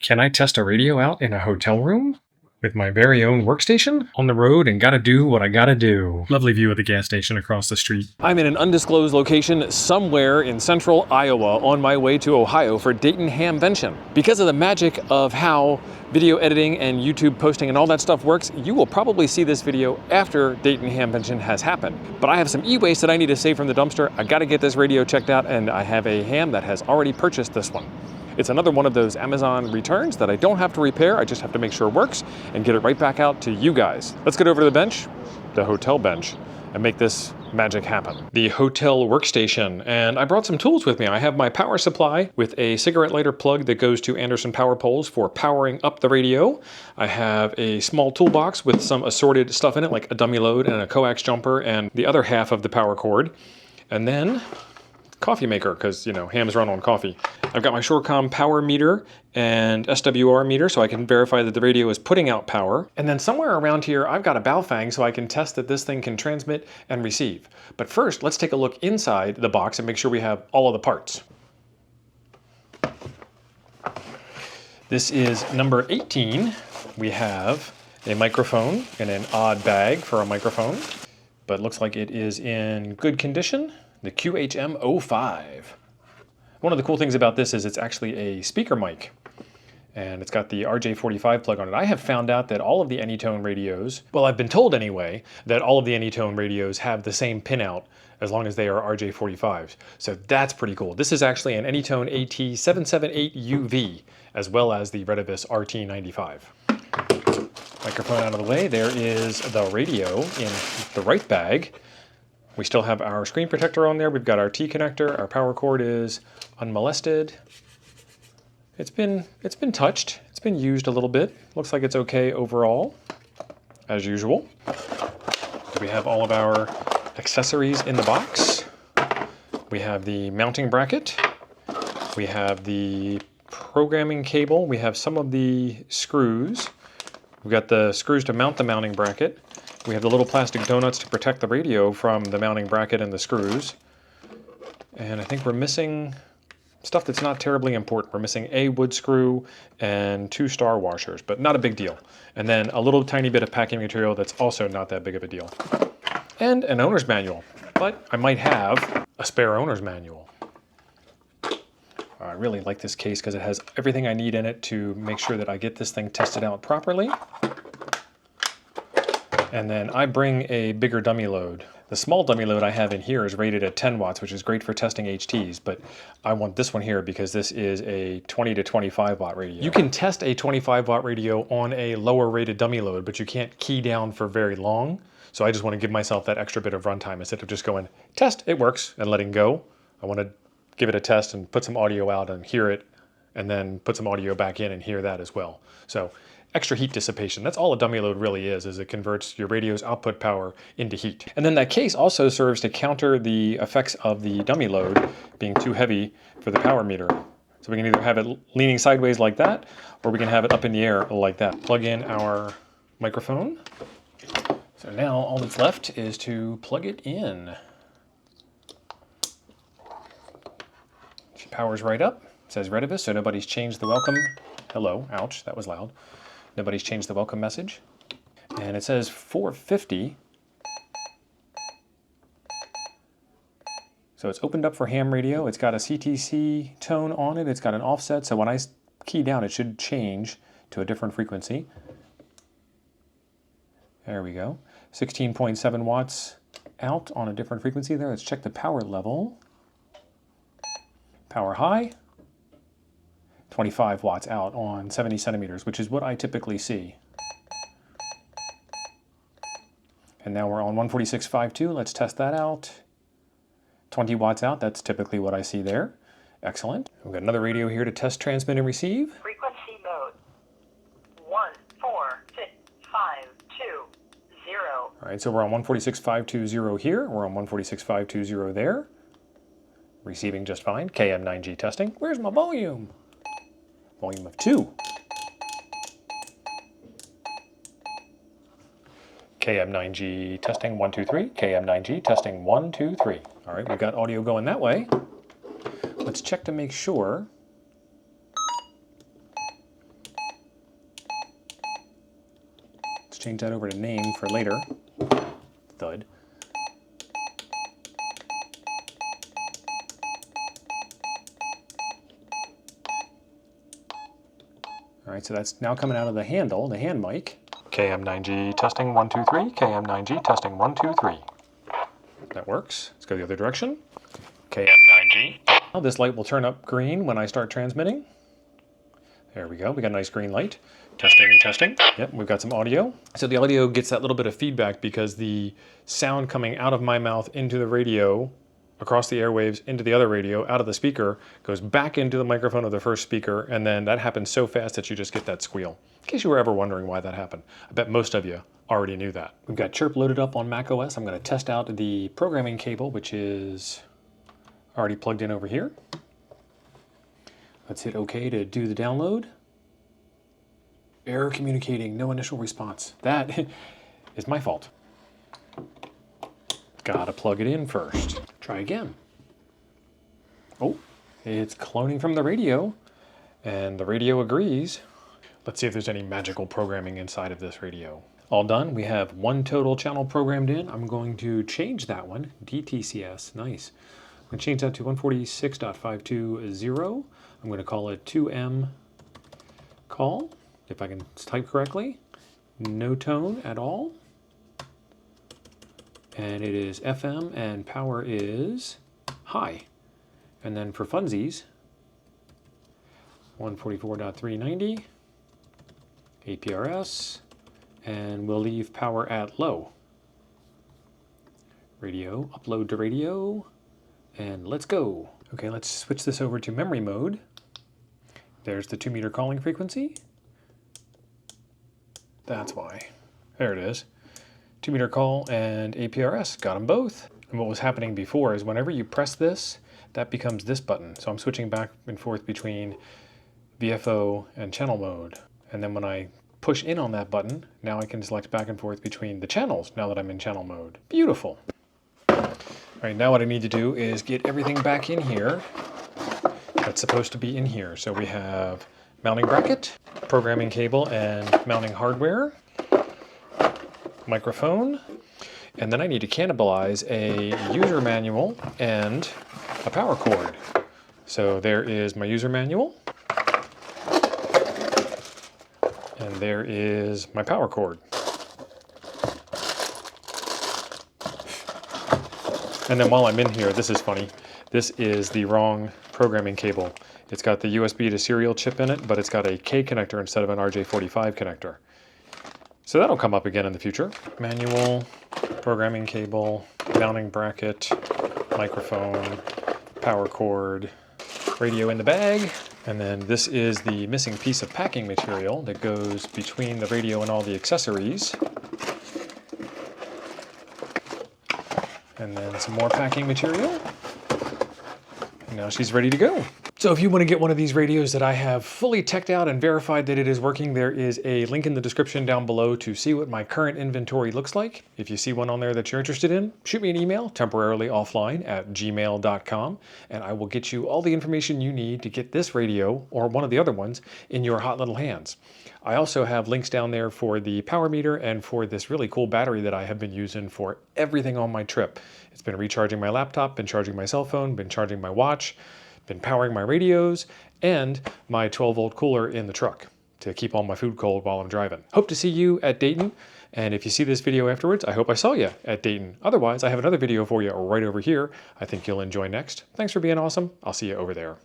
Can I test a radio out in a hotel room? With my very own workstation? On the road and gotta do what I gotta do. Lovely view of the gas station across the street. I'm in an undisclosed location somewhere in central Iowa on my way to Ohio for Dayton Hamvention. Because of the magic of how video editing and YouTube posting and all that stuff works, you will probably see this video after Dayton Hamvention has happened. But I have some e-waste that I need to save from the dumpster. I gotta get this radio checked out, and I have a ham that has already purchased this one. It's another one of those Amazon returns that I don't have to repair, I just have to make sure it works and get it right back out to you guys. Let's get over to the bench, the hotel bench, and make this magic happen. The hotel workstation, and I brought some tools with me. I have my power supply with a cigarette lighter plug that goes to Anderson power poles for powering up the radio. I have a small toolbox with some assorted stuff in it, like a dummy load and a coax jumper and the other half of the power cord. And then coffee maker, because, you know, hams run on coffee. I've got my Shorecom power meter and SWR meter so I can verify that the radio is putting out power. And then somewhere around here, I've got a Baofeng so I can test that this thing can transmit and receive. But first, let's take a look inside the box and make sure we have all of the parts. This is number 18. We have a microphone in an odd bag for a microphone, but looks like it is in good condition. The QHM05. One of the cool things about this is it's actually a speaker mic, and it's got the RJ45 plug on it. I have found out that all of the Anytone radios, well, I've been told anyway, that all of the Anytone radios have the same pinout as long as they are RJ45s. So that's pretty cool. This is actually an Anytone AT778UV, as well as the Retevis RT95. Microphone out of the way. There is the radio in the right bag. We still have our screen protector on there. We've got our T connector. Our power cord is unmolested. It's been touched. It's been used a little bit. Looks like it's okay overall, as usual. We have all of our accessories in the box. We have the mounting bracket. We have the programming cable. We have some of the screws. We've got the screws to mount the mounting bracket. We have the little plastic donuts to protect the radio from the mounting bracket and the screws. And I think we're missing stuff that's not terribly important. We're missing a wood screw and 2 star washers, but not a big deal. And then a little tiny bit of packing material that's also not that big of a deal. And an owner's manual, but I might have a spare owner's manual. I really like this case because it has everything I need in it to make sure that I get this thing tested out properly. And then I bring a bigger dummy load. The small dummy load I have in here is rated at 10 watts, which is great for testing HTs, but I want this one here because this is a 20 to 25 watt radio. You can test a 25 watt radio on a lower rated dummy load, but you can't key down for very long. So I just want to give myself that extra bit of runtime instead of just going, test, it works, and letting go. I want to give it a test and put some audio out and hear it, and then put some audio back in and hear that as well. So extra heat dissipation. That's all a dummy load really is it converts your radio's output power into heat. And then that case also serves to counter the effects of the dummy load being too heavy for the power meter. So we can either have it leaning sideways like that, or we can have it up in the air like that. Plug in our microphone. So now all that's left is to plug it in. She powers right up. It says Retevis, so nobody's changed the welcome. Hello, ouch, that was loud. Nobody's changed the welcome message. And it says 450. So it's opened up for ham radio. It's got a CTC tone on it. It's got an offset. So when I key down, it should change to a different frequency. There we go. 16.7 watts out on a different frequency there. Let's check the power level. Power high. 25 watts out on 70 centimeters, which is what I typically see. And now we're on 146.52. Let's test that out. 20 watts out, that's typically what I see there. Excellent. We've got another radio here to test, transmit, and receive. Frequency mode 146.520. All right, so we're on 146.520 here. We're on 146.520 there. Receiving just fine. KM9G testing. Where's my volume? Volume of 2. KM9G testing 1, 2, 3. KM9G testing 1, 2, 3. All right, we've got audio going that way. Let's check to make sure Let's change that over to name for later. Thud. All right, so that's now coming out of the handle, the hand mic. KM9G testing 1 2 3. KM9G testing 1 2 3. That works. Let's go the other direction. KM9G. Now this light will turn up green when I start transmitting. There we go. We got a nice green light. Testing, testing. Yep, we've got some audio. So the audio gets that little bit of feedback because the sound coming out of my mouth into the radio, across the airwaves, into the other radio, out of the speaker, goes back into the microphone of the first speaker, and then that happens so fast that you just get that squeal. In case you were ever wondering why that happened. I bet most of you already knew that. We've got Chirp loaded up on macOS. I'm going to test out the programming cable, which is already plugged in over here. Let's hit OK to do the download. Error communicating, no initial response. That is my fault. Gotta plug it in first. Try again. Oh, it's cloning from the radio, and the radio agrees. Let's see if there's any magical programming inside of this radio. All done. We have one total channel programmed in. I'm going to change that one. DTCS, nice. I'm going to change that to 146.520. I'm going to call it 2M call, if I can type correctly. No tone at all. And it is FM, and power is high. And then for funsies, 144.390, APRS, and we'll leave power at low. Radio, upload to radio, and let's go. Okay, let's switch this over to memory mode. There's the 2-meter calling frequency. That's why. There it is. 2-meter call and APRS, got them both. And what was happening before is whenever you press this, that becomes this button. So I'm switching back and forth between VFO and channel mode. And then when I push in on that button, now I can select back and forth between the channels now that I'm in channel mode. Beautiful. All right, now what I need to do is get everything back in here that's supposed to be in here. So we have mounting bracket, programming cable, and mounting hardware. Microphone, and then I need to cannibalize a user manual and a power cord. So there is my user manual, and there is my power cord. And then while I'm in here, this is funny, this is the wrong programming cable. It's got the USB to serial chip in it, but it's got a K connector instead of an RJ45 connector. So that'll come up again in the future. Manual, programming cable, mounting bracket, microphone, power cord, radio in the bag, and then this is the missing piece of packing material that goes between the radio and all the accessories. And then some more packing material. And now she's ready to go. So if you want to get one of these radios that I have fully teched out and verified that it is working, there is a link in the description down below to see what my current inventory looks like. If you see one on there that you're interested in, shoot me an email, temporarilyoffline@gmail.com, and I will get you all the information you need to get this radio, or one of the other ones, in your hot little hands. I also have links down there for the power meter and for this really cool battery that I have been using for everything on my trip. It's been recharging my laptop, been charging my cell phone, been charging my watch, been powering my radios, and my 12-volt cooler in the truck to keep all my food cold while I'm driving. Hope to see you at Dayton, and if you see this video afterwards, I hope I saw you at Dayton. Otherwise, I have another video for you right over here I think you'll enjoy next. Thanks for being awesome. I'll see you over there.